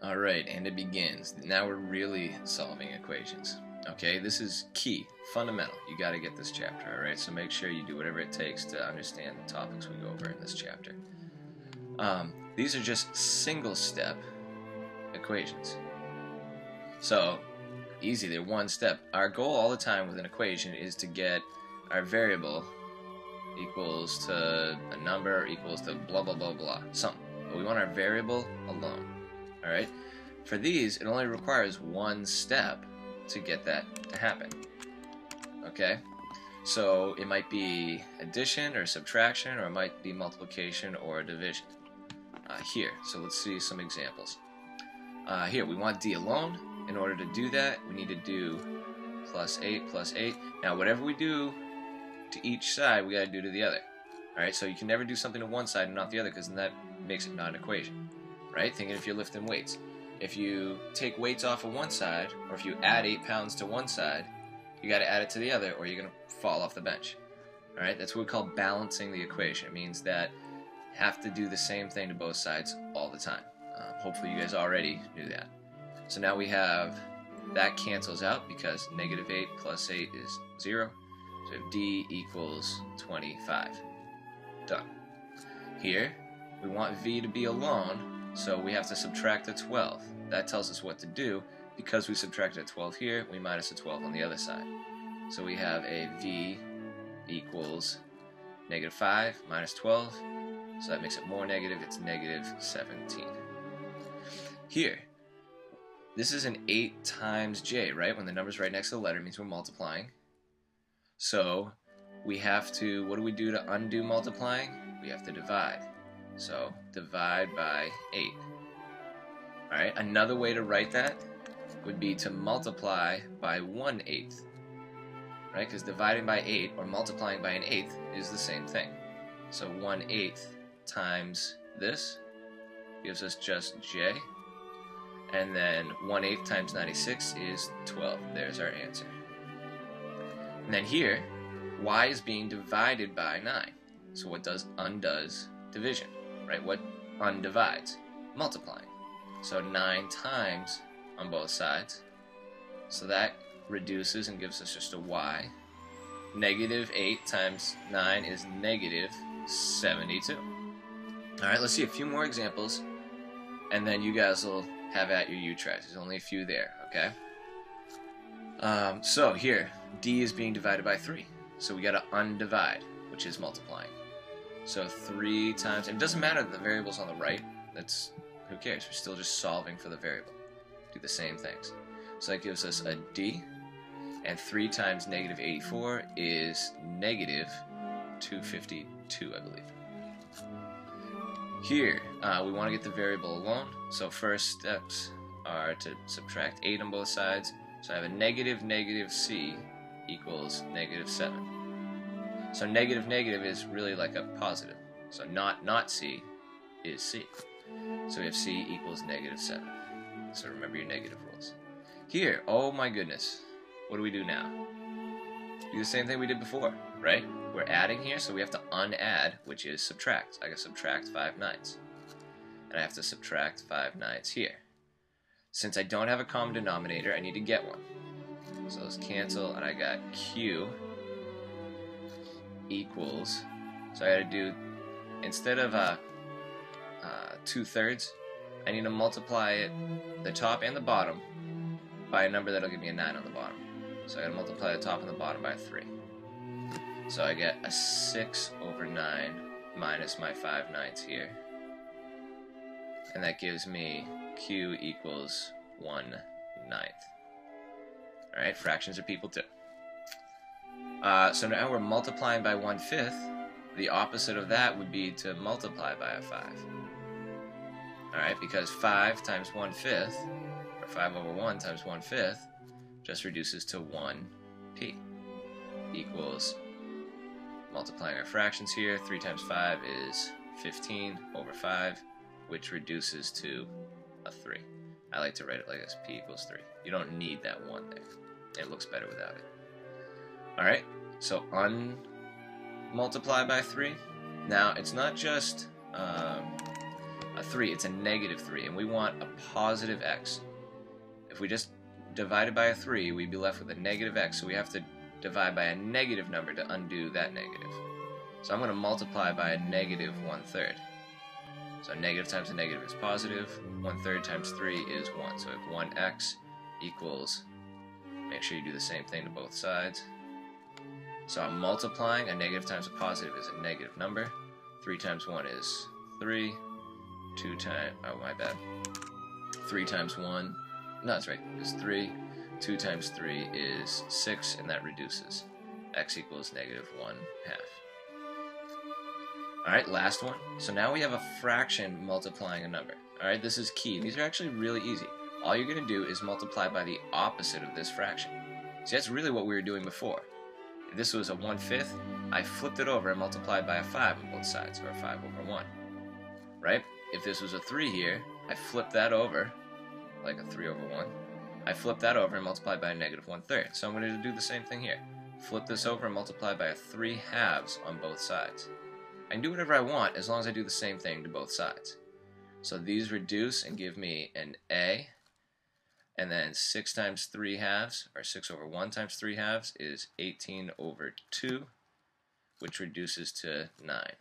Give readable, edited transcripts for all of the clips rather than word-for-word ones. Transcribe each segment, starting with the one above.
Alright, and it begins. Now we're really solving equations. Okay, this is key, fundamental. You gotta get this chapter, alright? So make sure you do whatever it takes to understand the topics we go over in this chapter. These are just single-step equations. So, easy, they're one step. Our goal all the time with an equation is to get our variable equals to a number equals to blah blah blah blah, something. But we want our variable alone. Alright? For these, it only requires one step to get that to happen. Okay? So it might be addition or subtraction, or it might be multiplication or division. Here, so let's see some examples. Here, we want D alone. In order to do that, we need to do plus 8 plus 8. Now, whatever we do to each side, we got to do to the other. Alright, so you can never do something to one side and not the other, because then that makes it not an equation. Right? Thinking if you're lifting weights. If you take weights off of one side, or if you add 8 pounds to one side, you got to add it to the other, or you're going to fall off the bench. Alright, that's what we call balancing the equation. It means that you have to do the same thing to both sides all the time. Hopefully you guys already knew that. So now we have, that cancels out because negative 8 plus 8 is 0. So we have D equals 25. Done. Here, we want V to be alone, so we have to subtract a 12. That tells us what to do. Because we subtracted a 12 here, we minus a 12 on the other side. So we have a V equals negative 5 minus 12. So that makes it more negative. It's negative 17. Here, this is an 8 times J, right? When the number's right next to the letter, it means we're multiplying. So we have to, what do we do to undo multiplying? We have to divide. So divide by 8. Alright, another way to write that would be to multiply by 1/8. Right? Because dividing by 8 or multiplying by an eighth is the same thing. So 1/8 times this gives us just J. And then 1/8 times 96 is 12. There's our answer. And then here, y is being divided by 9. So what undoes division? Right? What undivides? Multiplying. So 9 times on both sides. So that reduces and gives us just a y. Negative 8 times 9 is negative 72. Alright, let's see a few more examples, and then you guys will have at your U-tries. There's only a few there, okay? So here, D is being divided by 3. So we got to undivide, which is multiplying. So 3 times, and it doesn't matter that the variable's on the right. That's, who cares? We're still just solving for the variable. Do the same things. So that gives us a D, and 3 times negative 84 is negative 252, I believe. Here, we want to get the variable alone, so first steps are to subtract 8 on both sides. So I have a negative C equals negative 7. So negative is really like a positive. So not C is C. So we have C equals negative 7. So remember your negative rules. Here, oh my goodness, what do we do now? Do the same thing we did before, right? We're adding here, so we have to unadd, which is subtract. I can subtract 5/9. And I have to subtract 5/9 here. Since I don't have a common denominator, I need to get one. So let's cancel, and I got Q equals, so I gotta do, instead of 2/3, I need to multiply it, the top and the bottom, by a number that'll give me a 9 on the bottom. So I gotta multiply the top and the bottom by 3. So I get a 6/9 minus my 5/9 here. And that gives me Q equals 1/9. Alright, fractions are people too. So now we're multiplying by 1/5. The opposite of that would be to multiply by a 5. Alright, because 5 times 1/5, or 5/1 times 1/5, just reduces to 1p equals, multiplying our fractions here, 3 times 5 is 15/5, which reduces to a 3. I like to write it like this, p equals 3. You don't need that 1 there. It looks better without it. Alright, so unmultiply by 3. Now, it's not just a a 3, it's a negative 3, and we want a positive x. If we just divided by a 3, we'd be left with a negative x, so we have to divide by a negative number to undo that negative. So I'm going to multiply by a negative 1/3. So negative times a negative is positive, 1/3 times 3 is 1. So if 1x equals, make sure you do the same thing to both sides. So I'm multiplying, a negative times a positive is a negative number. 3 times 1 is 3, 2 times, oh my bad, 3 times 1, no that's right, is 3, 2 times 3 is 6, and that reduces. X equals negative 1/2. Alright, last one. So now we have a fraction multiplying a number. Alright, this is key. These are actually really easy. All you're going to do is multiply by the opposite of this fraction. See, that's really what we were doing before. If this was a 1/5, I flipped it over and multiplied by a 5 on both sides, or a 5/1. Right? If this was a 3 here, I flipped that over, like a 3/1. I flipped that over and multiplied by a negative 1/3. So I'm going to do the same thing here. Flip this over and multiply by a 3/2 on both sides. I can do whatever I want as long as I do the same thing to both sides. So these reduce and give me an A, and then 6 times 3/2, or 6/1 times 3/2 is 18/2, which reduces to 9.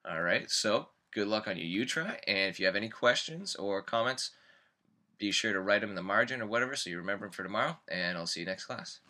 Alright, so good luck on your U-try, and if you have any questions or comments, be sure to write them in the margin or whatever so you remember them for tomorrow, and I'll see you next class.